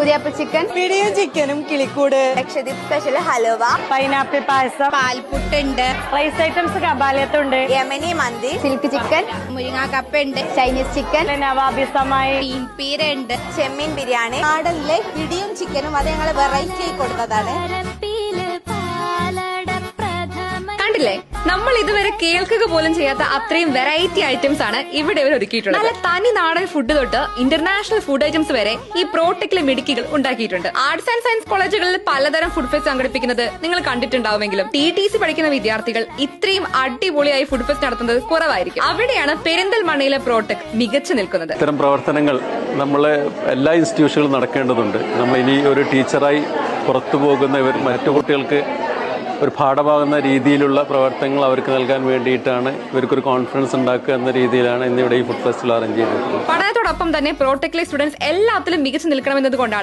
പുതിയപ്പ chicken, പിടിയും ചിക്കനും കിളിക്കൂട്, Lakshadweep special halwa, pineapple പായസം, പാൽപുട്ടുണ്ട്, rice items കബാലയത്തുണ്ട്, Yemeni മന്തി, silk chicken, മുരിങ്ങാക്കപ്പുണ്ട്, Chinese chicken, Nawabi സമായി, പീരണ്ട്, ചെമ്മീൻ ബിരിയാണി. നാടനിലെ പിടിയും ചിക്കനും അത് ഞങ്ങൾ വെറൈറ്റി ആയി കൊടുത്തതാണ്. കണ്ടില്ലേ, നമ്മൾ ഇതുവരെ കേൾക്കുക പോലും ചെയ്യാത്ത അത്രയും വെറൈറ്റി ഐറ്റംസ് ആണ് ഇവിടെ ഇവർ ഒരുക്കിയിട്ടുള്ളത്. നല്ല തനി നാടൻ ഫുഡ് തൊട്ട് ഇന്റർനാഷണൽ ഫുഡ് ഐറ്റംസ് വരെ ഈ പ്രോടെക്കിലെ മിടുക്കികൾ ഉണ്ടാക്കിയിട്ടുണ്ട്. ആർട്സ് ആൻഡ് സയൻസ് കോളേജുകളിൽ പലതരം ഫുഡ് ഫെസ്റ്റ് സംഘടിപ്പിക്കുന്നത് നിങ്ങൾ കണ്ടിട്ടുണ്ടാവുമെങ്കിലും TTC പഠിക്കുന്ന വിദ്യാർത്ഥികൾ ഇത്രയും അടിപൊളിയായി ഫുഡ് ഫെസ്റ്റ് നടത്തുന്നത് കുറവായിരിക്കും. അവിടെയാണ് പെരിന്തൽമണ്ണയിലെ പ്രോടെക് മികച്ചു നിൽക്കുന്നത്. ഇത്തരം പ്രവർത്തനങ്ങൾ നമ്മളെ എല്ലാ ഇൻസ്റ്റിറ്റ്യൂഷനിലും നടക്കേണ്ടതുണ്ട്. നമ്മൾ ഇനി ഒരു ടീച്ചറായി പുറത്തു പോകുന്ന മറ്റു കുട്ടികൾക്ക് ഒരു പാഠമാകുന്ന രീതിയിലുള്ള പ്രവർത്തനങ്ങൾ അവർക്ക് നൽകാൻ വേണ്ടിയിട്ടാണ് ഇവർക്കൊരു കോൺഫിഡൻസ് ഉണ്ടാക്കുക എന്ന രീതിയിലാണ് ഇന്നിവിടെ ഈ ഫുഡ് ഫെസ്റ്റിവൽ അറേഞ്ച് ചെയ്തിട്ടുള്ളത്. പഠനത്തോടൊപ്പം തന്നെ പ്രോടെക്കിലെ സ്റ്റുഡൻസ് എല്ലാത്തിലും മികച്ചു നിൽക്കണമെന്നതുകൊണ്ടാണ്